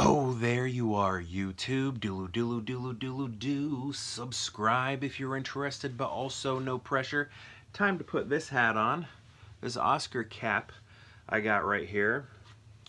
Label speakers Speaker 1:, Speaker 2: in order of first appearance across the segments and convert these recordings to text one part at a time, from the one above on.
Speaker 1: Oh, there you are, YouTube. Do. Subscribe if you're interested, but also no pressure. Time to put this hat on. This Oscar cap I got right here.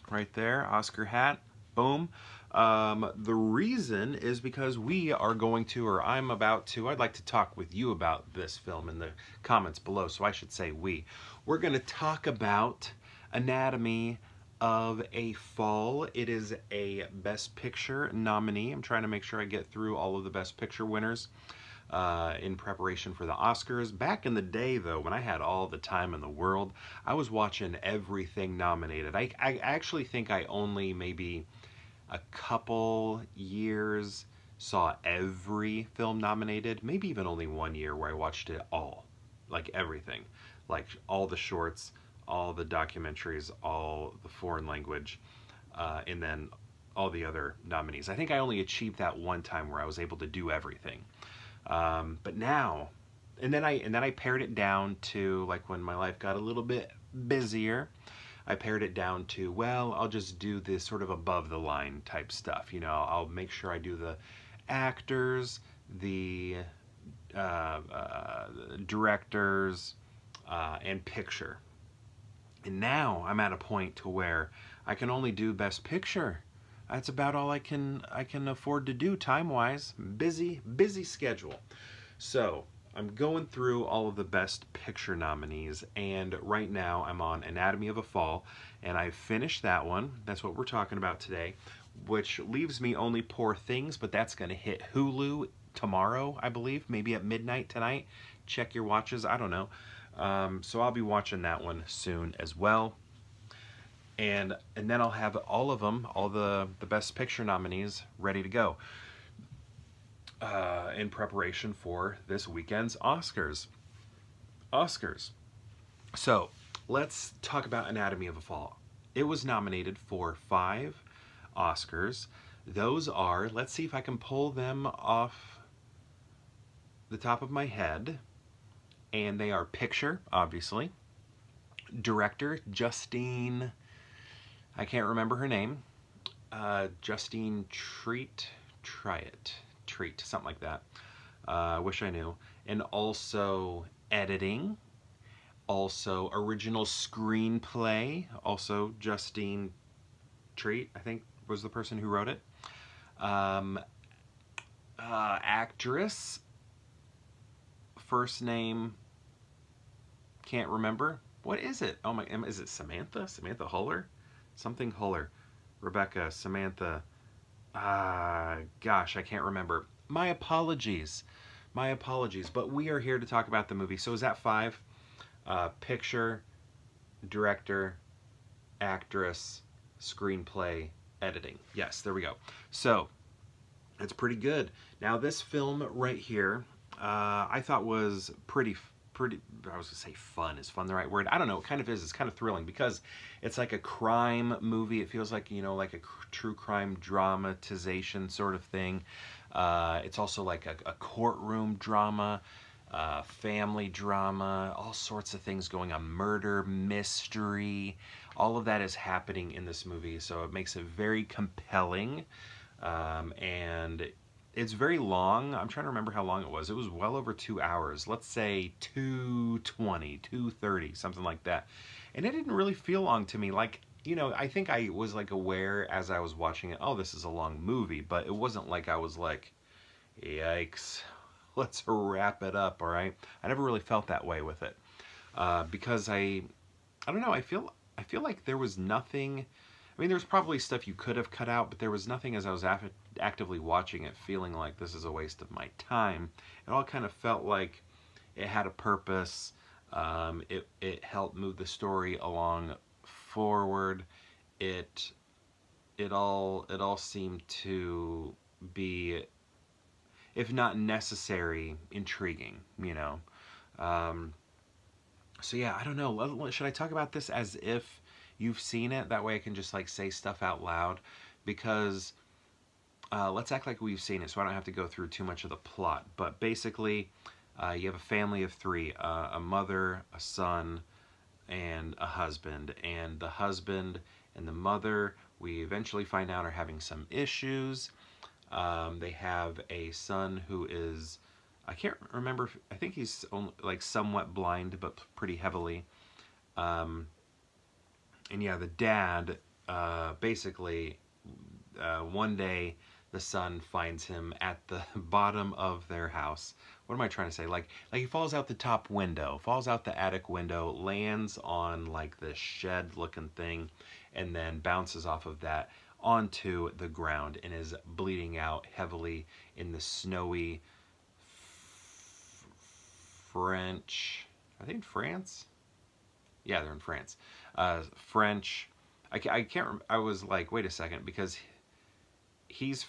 Speaker 1: Right there, Oscar hat. Boom. The reason is because we are going to, or I'm about to, I'd like to talk with you about this film in the comments below, so I should say we. We're going to talk about Anatomy of a Fall. It is a Best Picture nominee. I'm trying to make sure I get through all of the Best Picture winners in preparation for the Oscars. Back in the day, though, when I had all the time in the world, I was watching everything nominated. I actually think I only maybe a couple years saw every film nominated, maybe even only 1 year where I watched it all, like everything, like all the shorts, all the documentaries, all the foreign language, and then all the other nominees. I think I only achieved that one time where I was able to do everything. But now, and then I pared it down to, like, when my life got a little bit busier, I pared it down to, well, I'll just do this sort of above the line type stuff. You know, I'll make sure I do the actors, the directors, and picture. And now I'm at a point to where I can only do Best Picture. That's about all I can afford to do time-wise. Busy schedule. So I'm going through all of the Best Picture nominees, and right now I'm on Anatomy of a Fall, and I've finished that one. That's what we're talking about today, which leaves me only Poor Things, but that's going to hit Hulu tomorrow, I believe, maybe at midnight tonight. Check your watches, I don't know. So I'll be watching that one soon as well. And then I'll have all of them, all the Best Picture nominees ready to go in preparation for this weekend's Oscars. So let's talk about Anatomy of a Fall. It was nominated for 5 Oscars. Those are, let's see if I can pull them off the top of my head. And they are Picture, obviously. Director, Justine, I can't remember her name. Justine Treat, something like that. I wish I knew. And also editing. Also original screenplay. Also Justine Treat, I think, was the person who wrote it. Actress. First name, can't remember. What is it? Oh my, is it Samantha? Samantha Huller? Something Huller. Rebecca, Samantha. Gosh, I can't remember. My apologies. But we are here to talk about the movie. So is that 5? Picture, director, actress, screenplay, editing. Yes, there we go. So, it's pretty good. Now this film right here, I thought was pretty, I was gonna say fun. Is fun the right word? I don't know. It kind of is. It's kind of thrilling because it's like a crime movie. It feels like, you know, like a true crime dramatization sort of thing. It's also like a courtroom drama, family drama, all sorts of things going on. Murder, mystery, all of that is happening in this movie. So it makes it very compelling, and it's very long. I'm trying to remember how long it was. It was well over 2 hours. Let's say 2:20, 2:30, something like that. And it didn't really feel long to me. Like, you know, I think I was like aware as I was watching it, oh, this is a long movie, but it wasn't like I was like, yikes, let's wrap it up, all right? I never really felt that way with it. Because I don't know, I feel like there was nothing. I mean, there's probably stuff you could have cut out, but there was nothing as I was actively watching it feeling like this is a waste of my time. It all kind of felt like it had a purpose. It helped move the story along forward. It all seemed to be, if not necessary, intriguing, you know. So yeah, I don't know. Should I talk about this as if you've seen it? That way I can just like say stuff out loud, because let's act like we've seen it so I don't have to go through too much of the plot. But basically, you have a family of 3, a mother, a son, and a husband. And the husband and the mother we eventually find out are having some issues. They have a son who is, I can't remember, I think he's only, like somewhat blind, but pretty heavily. And yeah, the dad, basically, one day the son finds him at the bottom of their house. What am I trying to say? Like he falls out the top window, falls out the attic window, lands on like this shed looking thing, and then bounces off of that onto the ground and is bleeding out heavily in the snowy French, I think France? Yeah, they're in France. French, I can't, I was like, wait a second, because he's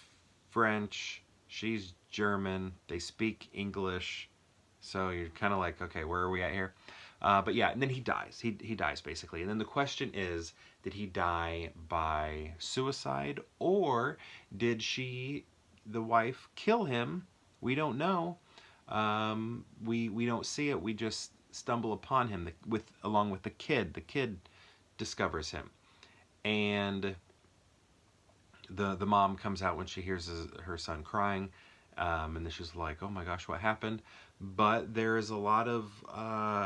Speaker 1: French, she's German, they speak English, so you're kind of like, okay, where are we at here? But yeah, and then he dies. He dies, basically. And then the question is, did he die by suicide, or did she, the wife, kill him? We don't know. We don't see it. We just stumble upon him along with the kid. The kid discovers him. And the mom comes out when she hears her son crying, and then she's like, oh my gosh, what happened? But there is a lot of,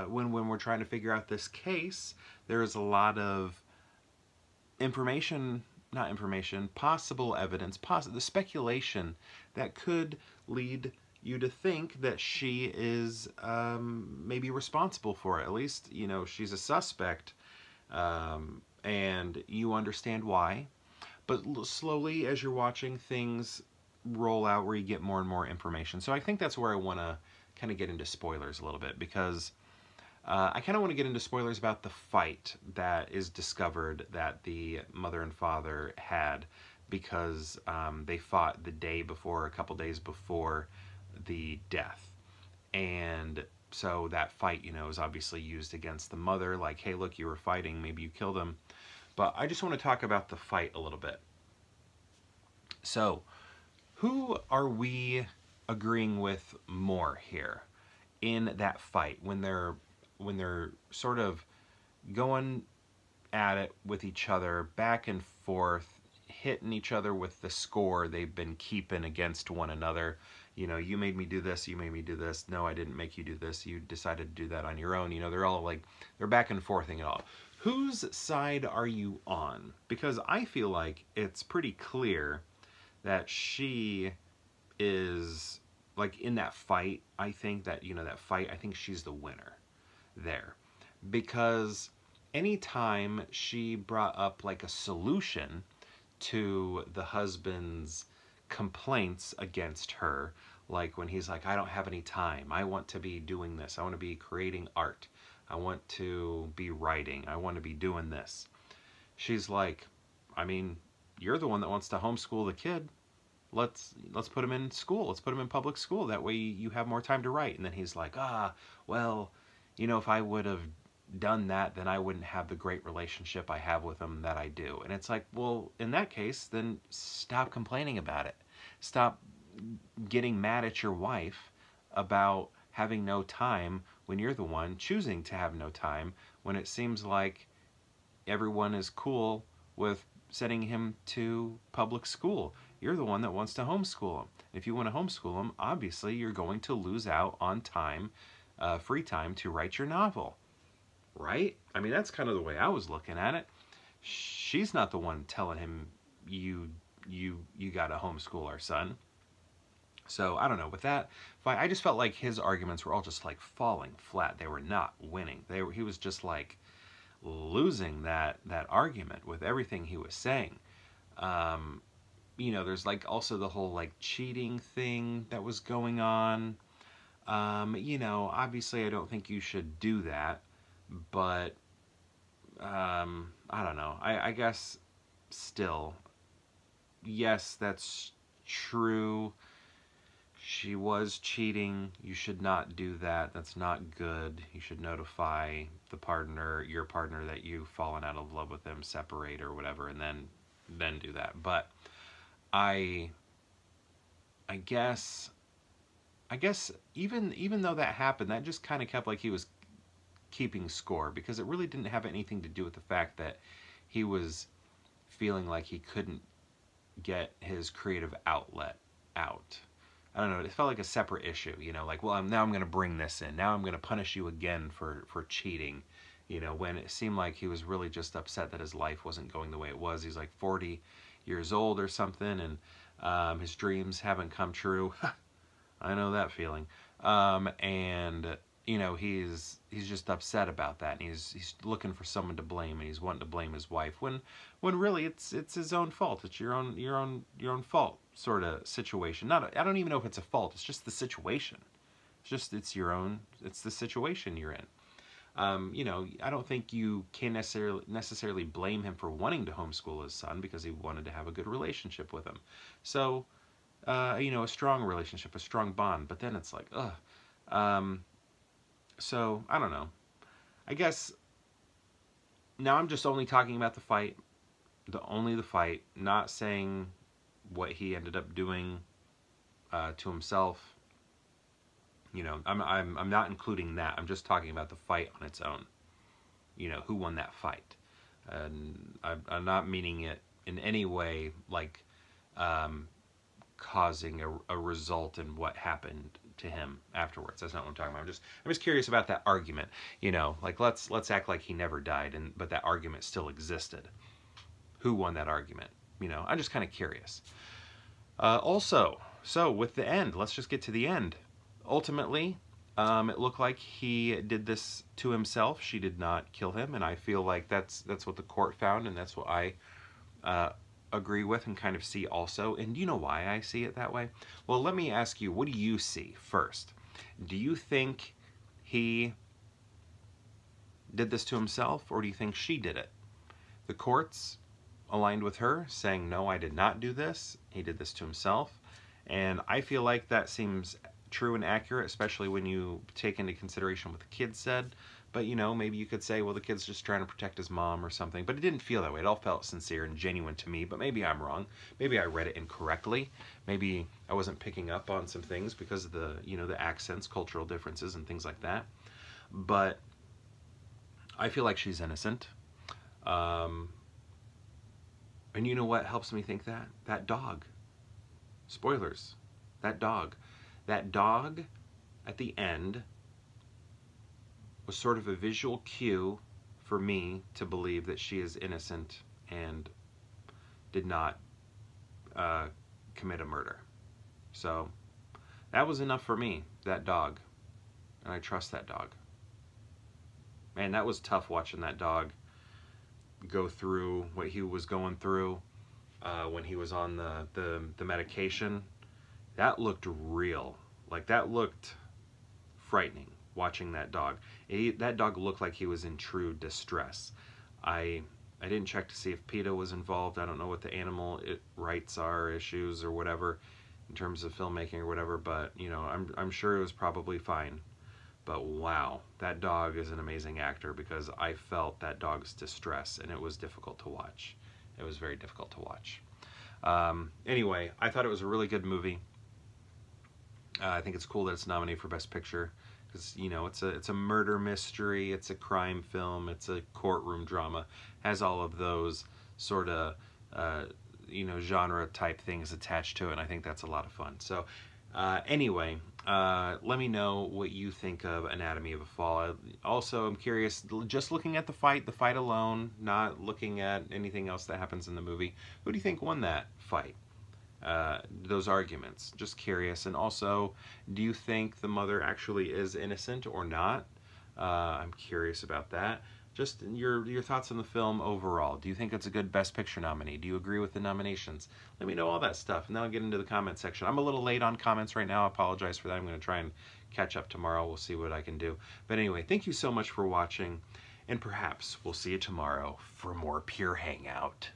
Speaker 1: when we're trying to figure out this case, there is a lot of possible evidence, the speculation that could lead you to think that she is maybe responsible for it. At least, you know, she's a suspect, and you understand why. But slowly, as you're watching, things roll out where you get more and more information. So I think that's where I want to kind of get into spoilers a little bit, because I kind of want to get into spoilers about the fight that is discovered that the mother and father had, because they fought the day before, a couple days before the death. And so that fight, you know, is obviously used against the mother, like, hey, look, you were fighting, maybe you killed him. But I just want to talk about the fight a little bit. So, who are we agreeing with more here in that fight, when they're sort of going at it with each other, back and forth, hitting each other with the score they've been keeping against one another? You know, you made me do this, you made me do this, no, I didn't make you do this, you decided to do that on your own. You know, they're all like, they're back and forthing it all. Whose side are you on? Because I feel like it's pretty clear that she is, like, in that fight, I think that, you know, that fight, I think she's the winner there. Because anytime she brought up, like, a solution to the husband's complaints against her, like when he's like, I don't have any time, I want to be doing this, I want to be creating art, I want to be writing, I want to be doing this. She's like, I mean, you're the one that wants to homeschool the kid. Let's put him in school. Let's put him in public school. That way you have more time to write. And then he's like, well, you know, if I would have done that, then I wouldn't have the great relationship I have with him that I do. And it's like, well, in that case, then stop complaining about it. Stop getting mad at your wife about having no time when you're the one choosing to have no time, when it seems like everyone is cool with sending him to public school. You're the one that wants to homeschool him. If you want to homeschool him, obviously you're going to lose out on time, free time to write your novel, right? I mean, that's kind of the way I was looking at it. She's not the one telling him, you got to homeschool our son. So I don't know, with that, I just felt like his arguments were all just like falling flat. They were not winning. He was just like losing that argument with everything he was saying. You know, there's like also the whole like cheating thing that was going on. You know, obviously I don't think you should do that, but I don't know. I guess still, yes, that's true. She was cheating. You should not do that. That's not good. You should notify the partner, your partner, that you've fallen out of love with them, separate or whatever, and then do that. But I guess even though that happened, that just kind of kept like he was keeping score, because it really didn't have anything to do with the fact that he was feeling like he couldn't get his creative outlet out. I don't know, it felt like a separate issue, you know, like, well, now I'm going to bring this in. Now I'm going to punish you again for cheating, you know, when it seemed like he was really just upset that his life wasn't going the way it was. He's like 40 years old or something, and his dreams haven't come true. I know that feeling. And you know, he's just upset about that, and he's looking for someone to blame, and he's wanting to blame his wife when really it's his own fault. It's your own fault sort of situation. I don't even know if it's a fault. It's just the situation. It's the situation you're in. You know, I don't think you can necessarily blame him for wanting to homeschool his son, because he wanted to have a good relationship with him. So, you know, a strong relationship, a strong bond. But then it's like, ugh. So, I don't know. I guess now I'm just only talking about the fight. Only the fight. Not saying what he ended up doing to himself. You know, I'm not including that. I'm just talking about the fight on its own. You know, who won that fight. And I'm not meaning it in any way like causing a result in what happened to him afterwards. That's not what I'm talking about. I'm just curious about that argument. You know, like let's act like he never died, but that argument still existed. Who won that argument? You know, I'm just kind of curious. Also, so with the end, let's just get to the end. Ultimately, it looked like he did this to himself. She did not kill him, and I feel like that's what the court found, and that's what I agree with and kind of see also. And do you know why I see it that way? Well, let me ask you, what do you see first? Do you think he did this to himself, or do you think she did it? The courts aligned with her, saying, no, I did not do this. He did this to himself. And I feel like that seems true and accurate, especially when you take into consideration what the kid said. But, you know, maybe you could say, well, the kid's just trying to protect his mom or something. But it didn't feel that way. It all felt sincere and genuine to me. But maybe I'm wrong. Maybe I read it incorrectly. Maybe I wasn't picking up on some things because of the, you know, the accents, cultural differences, and things like that. But I feel like she's innocent. And you know what helps me think that? That dog. Spoilers. That dog. That dog at the end was sort of a visual cue for me to believe that she is innocent and did not commit a murder. So that was enough for me, that dog. And I trust that dog. Man, that was tough watching that dog go through what he was going through when he was on the medication. That looked real. Like, that looked frightening, watching that dog. That dog looked like he was in true distress. I didn't check to see if PETA was involved. I don't know what the animal rights are, issues or whatever, in terms of filmmaking or whatever, but, you know, I'm sure it was probably fine. But wow, that dog is an amazing actor, because I felt that dog's distress, and it was difficult to watch. It was very difficult to watch. Anyway, I thought it was a really good movie. I think it's cool that it's nominated for Best Picture, because, you know, it's a murder mystery, it's a crime film, it's a courtroom drama, has all of those sort of you know, genre type things attached to it, and I think that's a lot of fun. So anyway, let me know what you think of Anatomy of a Fall. Also, I'm curious, just looking at the fight alone, not looking at anything else that happens in the movie, who do you think won that fight? Those arguments. Just curious. And also, do you think the mother actually is innocent or not? I'm curious about that. Just your thoughts on the film overall. Do you think it's a good Best Picture nominee? Do you agree with the nominations? Let me know all that stuff, and then I'll get into the comment section. I'm a little late on comments right now. I apologize for that. I'm going to try and catch up tomorrow. We'll see what I can do. But anyway, thank you so much for watching, and perhaps we'll see you tomorrow for more Pure Hangout.